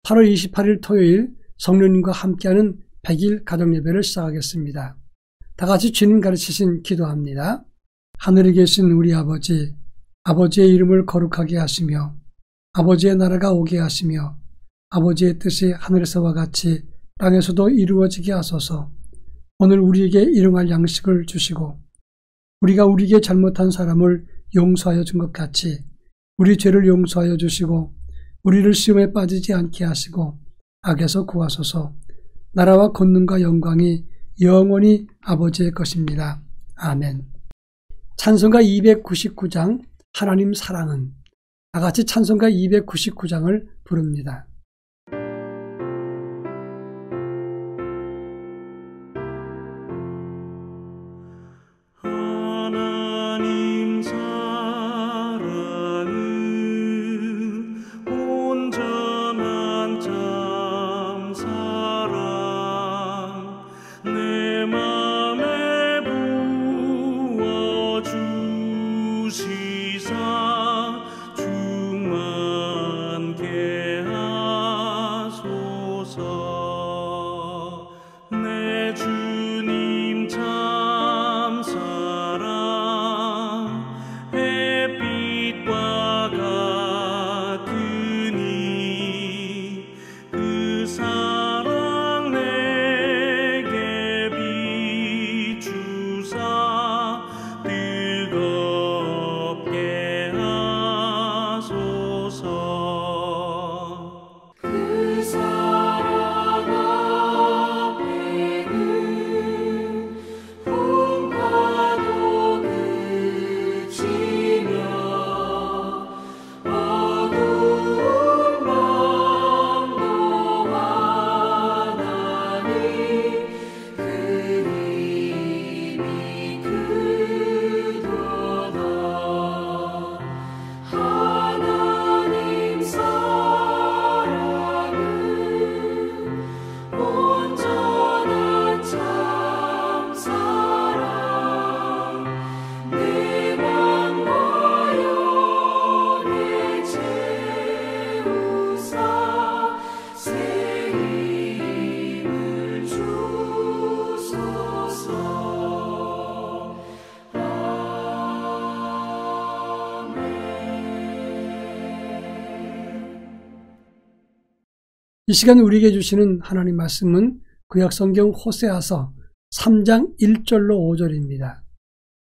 8월 28일 토요일 성령님과 함께하는 100일 가정예배를 시작하겠습니다. 다같이 주님 가르치신 기도합니다. 하늘에 계신 우리 아버지, 아버지의 이름을 거룩하게 하시며 아버지의 나라가 오게 하시며 아버지의 뜻이 하늘에서와 같이 땅에서도 이루어지게 하소서. 오늘 우리에게 일용할 양식을 주시고 우리가 우리에게 잘못한 사람을 용서하여 준 것 같이 우리 죄를 용서하여 주시고 우리를 시험에 빠지지 않게 하시고 악에서 구하소서. 나라와 권능과 영광이 영원히 아버지의 것입니다. 아멘. 찬송가 299장 하나님 사랑은 다같이 찬송가 299장을 부릅니다. 이 시간 우리에게 주시는 하나님 말씀은 구약성경 호세아서 3장 1절로 5절입니다.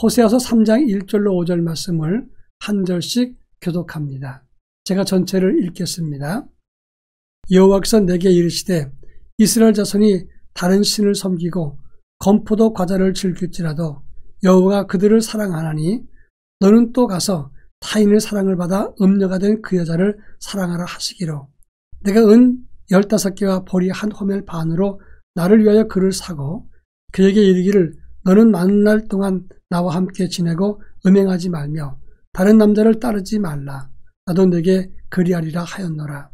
호세아서 3장 1절로 5절 말씀을 한 절씩 교독합니다. 제가 전체를 읽겠습니다. 여호와께서 내게 이르시되 이스라엘 자손이 다른 신을 섬기고 건포도 과자를 즐길지라도 여호와가 그들을 사랑하나니 너는 또 가서 타인의 사랑을 받아 음녀가 된 그 여자를 사랑하라 하시기로 내가 은 15개와 보리 한 호멜 반으로 나를 위하여 그를 사고 그에게 이르기를 너는 많은 날 동안 나와 함께 지내고 음행하지 말며 다른 남자를 따르지 말라. 나도 내게 그리하리라 하였노라.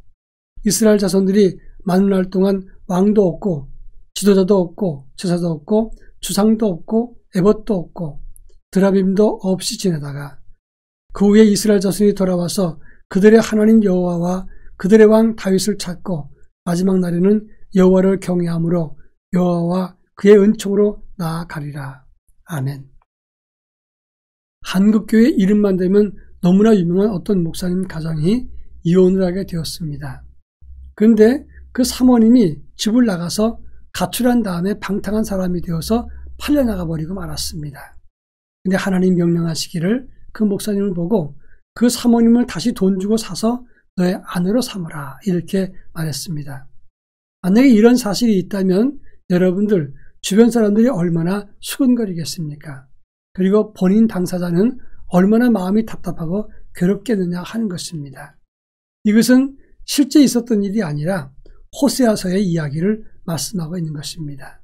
이스라엘 자손들이 많은 날 동안 왕도 없고 지도자도 없고 제사도 없고 주상도 없고 에봇도 없고 드라빔도 없이 지내다가 그 후에 이스라엘 자손이 돌아와서 그들의 하나님 여호와와 그들의 왕 다윗을 찾고 마지막 날에는 여호와를 경외함으로 여호와와 그의 은총으로 나아가리라. 아멘. 한국교회 이름만 대면 너무나 유명한 어떤 목사님 가정이 이혼을 하게 되었습니다. 그런데 그 사모님이 집을 나가서 가출한 다음에 방탕한 사람이 되어서 팔려나가 버리고 말았습니다. 근데 하나님 명령하시기를 그 목사님을 보고 그 사모님을 다시 돈 주고 사서 너의 아내로 삼으라 이렇게 말했습니다. 만약에 이런 사실이 있다면 여러분들 주변 사람들이 얼마나 수근거리겠습니까? 그리고 본인 당사자는 얼마나 마음이 답답하고 괴롭겠느냐 하는 것입니다. 이것은 실제 있었던 일이 아니라 호세아서의 이야기를 말씀하고 있는 것입니다.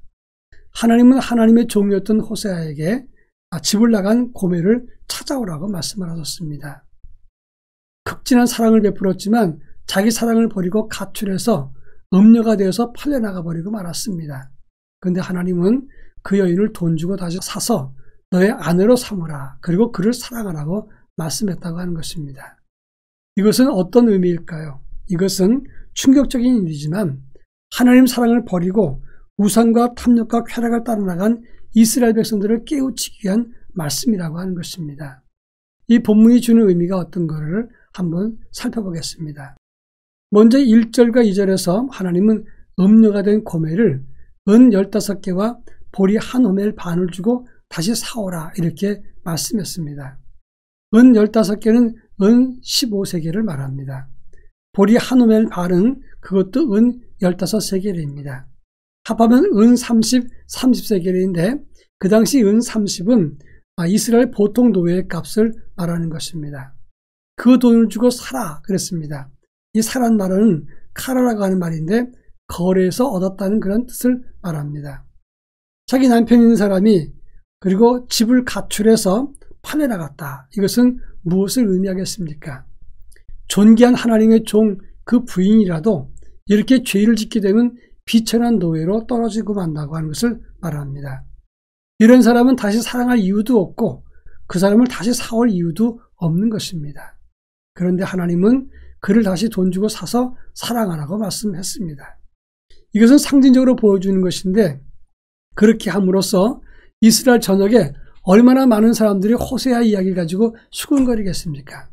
하나님은 하나님의 종이었던 호세아에게 집을 나간 고멜을 찾아오라고 말씀을 하셨습니다. 극진한 사랑을 베풀었지만 자기 사랑을 버리고 가출해서 음녀가 되어서 팔려나가 버리고 말았습니다. 그런데 하나님은 그 여인을 돈 주고 다시 사서 너의 아내로 삼으라. 그리고 그를 사랑하라고 말씀했다고 하는 것입니다. 이것은 어떤 의미일까요? 이것은 충격적인 일이지만 하나님 사랑을 버리고 우상과 탐욕과 쾌락을 따라 나간 이스라엘 백성들을 깨우치기 위한 말씀이라고 하는 것입니다. 이 본문이 주는 의미가 어떤 것을 한번 살펴보겠습니다. 먼저 1절과 2절에서 하나님은 음녀가 된 고멜을 은 15개와 보리 한 호멜 반을 주고 다시 사오라 이렇게 말씀했습니다. 은 15개는 은 15세겔을 말합니다. 보리 한 호멜 반은 그것도 은 15세겔입니다. 합하면 은 30세겔인데 그 당시 은 30은 이스라엘 보통 노예의 값을 말하는 것입니다. 그 돈을 주고 사라 그랬습니다. 이 사란 말은 카라라고 하는 말인데 거래에서 얻었다는 그런 뜻을 말합니다. 자기 남편 있는 사람이 그리고 집을 가출해서 팔려 나갔다. 이것은 무엇을 의미하겠습니까? 존귀한 하나님의 종 그 부인이라도 이렇게 죄를 짓게 되면 비천한 노예로 떨어지고 만다고 하는 것을 말합니다. 이런 사람은 다시 사랑할 이유도 없고 그 사람을 다시 사올 이유도 없는 것입니다. 그런데 하나님은 그를 다시 돈 주고 사서 사랑하라고 말씀했습니다. 이것은 상징적으로 보여주는 것인데 그렇게 함으로써 이스라엘 전역에 얼마나 많은 사람들이 호세아 이야기를 가지고 수군거리겠습니까?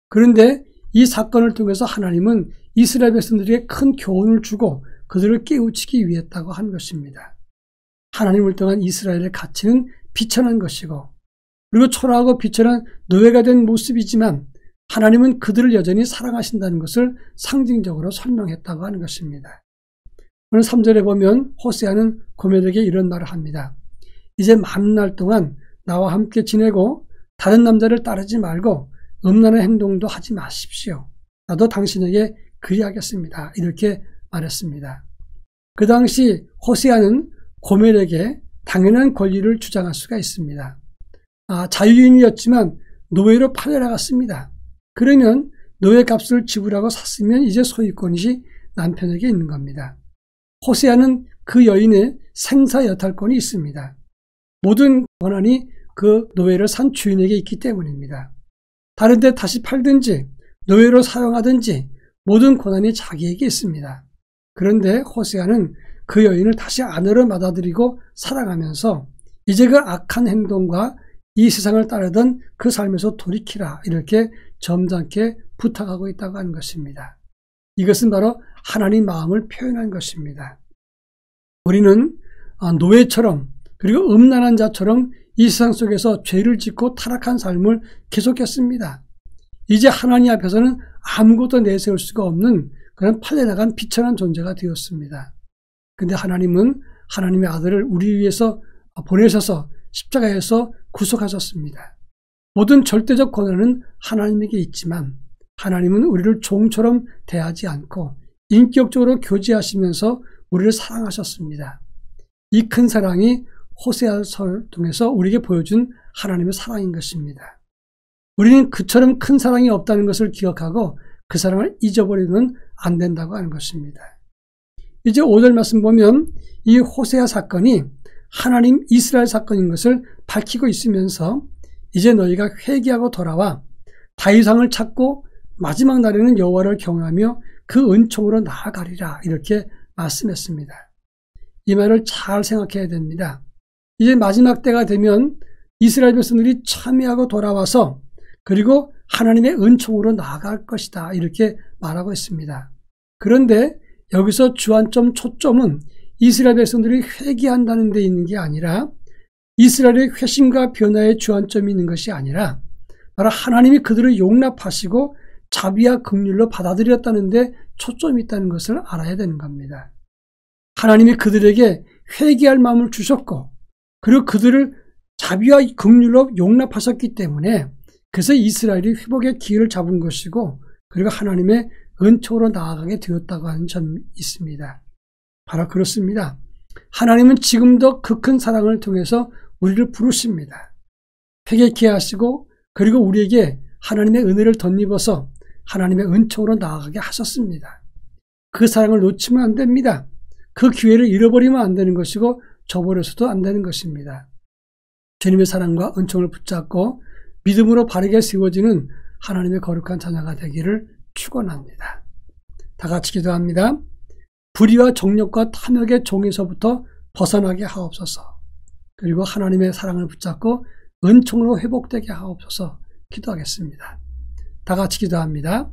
그런데 이 사건을 통해서 하나님은 이스라엘 백성들에게 큰 교훈을 주고 그들을 깨우치기 위했다고 한 것입니다. 하나님을 통한 이스라엘의 가치는 비천한 것이고 그리고 초라하고 비천한 노예가 된 모습이지만 하나님은 그들을 여전히 사랑하신다는 것을 상징적으로 설명했다고 하는 것입니다. 오늘 3절에 보면 호세아는 고멜에게 이런 말을 합니다. 이제 많은 날 동안 나와 함께 지내고 다른 남자를 따르지 말고 음란한 행동도 하지 마십시오. 나도 당신에게 그리하겠습니다. 이렇게 말했습니다. 그 당시 호세아는 고멜에게 당연한 권리를 주장할 수가 있습니다. 자유인이었지만 노예로 팔려나갔습니다. 그러면 노예 값을 지불하고 샀으면 이제 소유권이 남편에게 있는 겁니다. 호세아는 그 여인의 생사 여탈권이 있습니다. 모든 권한이 그 노예를 산 주인에게 있기 때문입니다. 다른 데 다시 팔든지 노예로 사용하든지 모든 권한이 자기에게 있습니다. 그런데 호세아는 그 여인을 다시 아내로 받아들이고 사랑하면서 이제 그 악한 행동과 이 세상을 따르던 그 삶에서 돌이키라 이렇게 점잖게 부탁하고 있다고 하는 것입니다. 이것은 바로 하나님 마음을 표현한 것입니다. 우리는 노예처럼 그리고 음란한 자처럼 이 세상 속에서 죄를 짓고 타락한 삶을 계속했습니다. 이제 하나님 앞에서는 아무것도 내세울 수가 없는 그런 팔려나간 비천한 존재가 되었습니다. 그런데 하나님은 하나님의 아들을 우리 위해서 보내셔서 십자가에서 구속하셨습니다. 모든 절대적 권한은 하나님에게 있지만 하나님은 우리를 종처럼 대하지 않고 인격적으로 교제하시면서 우리를 사랑하셨습니다. 이 큰 사랑이 호세아서를 통해서 우리에게 보여준 하나님의 사랑인 것입니다. 우리는 그처럼 큰 사랑이 없다는 것을 기억하고 그 사랑을 잊어버리면 안 된다고 하는 것입니다. 이제 5절 말씀 보면 이 호세아 사건이 하나님 이스라엘 사건인 것을 밝히고 있으면서 이제 너희가 회개하고 돌아와 다윗왕을 찾고 마지막 날에는 여호와를 경외하며 그 은총으로 나아가리라 이렇게 말씀했습니다. 이 말을 잘 생각해야 됩니다. 이제 마지막 때가 되면 이스라엘 백성들이 참여하고 돌아와서 그리고 하나님의 은총으로 나아갈 것이다 이렇게 말하고 있습니다. 그런데 여기서 주안점 초점은 이스라엘 백성들이 회개한다는 데 있는 게 아니라 이스라엘의 회심과 변화의 주안점이 있는 것이 아니라 바로 하나님이 그들을 용납하시고 자비와 긍휼로 받아들였다는 데 초점이 있다는 것을 알아야 되는 겁니다. 하나님이 그들에게 회개할 마음을 주셨고 그리고 그들을 자비와 긍휼로 용납하셨기 때문에 그래서 이스라엘이 회복의 기회를 잡은 것이고 그리고 하나님의 은총으로 나아가게 되었다고 하는 점이 있습니다. 바로 그렇습니다. 하나님은 지금도 그 큰 사랑을 통해서 우리를 부르십니다. 회개케 하시고 그리고 우리에게 하나님의 은혜를 덧입어서 하나님의 은총으로 나아가게 하셨습니다. 그 사랑을 놓치면 안 됩니다. 그 기회를 잃어버리면 안 되는 것이고 저버려서도 안 되는 것입니다. 주님의 사랑과 은총을 붙잡고 믿음으로 바르게 세워지는 하나님의 거룩한 자녀가 되기를 축원합니다. 다 같이 기도합니다. 불의와 정욕과 탐욕의 종에서부터 벗어나게 하옵소서. 그리고 하나님의 사랑을 붙잡고 은총으로 회복되게 하옵소서. 기도하겠습니다. 다 같이 기도합니다.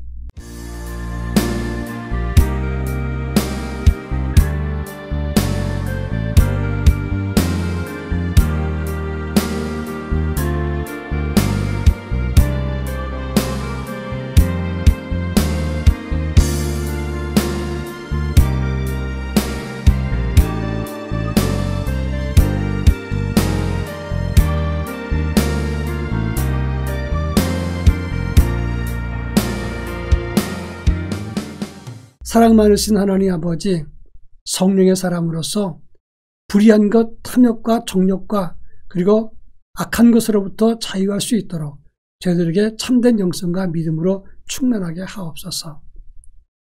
사랑 많으신 하나님 아버지, 성령의 사람으로서 불의한 것, 탐욕과 정욕과 그리고 악한 것으로부터 자유할 수 있도록 저희들에게 참된 영성과 믿음으로 충만하게 하옵소서.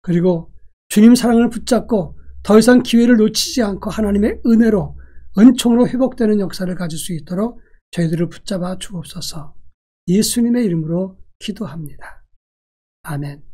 그리고 주님 사랑을 붙잡고 더 이상 기회를 놓치지 않고 하나님의 은혜로 은총으로 회복되는 역사를 가질 수 있도록 저희들을 붙잡아 주옵소서. 예수님의 이름으로 기도합니다. 아멘.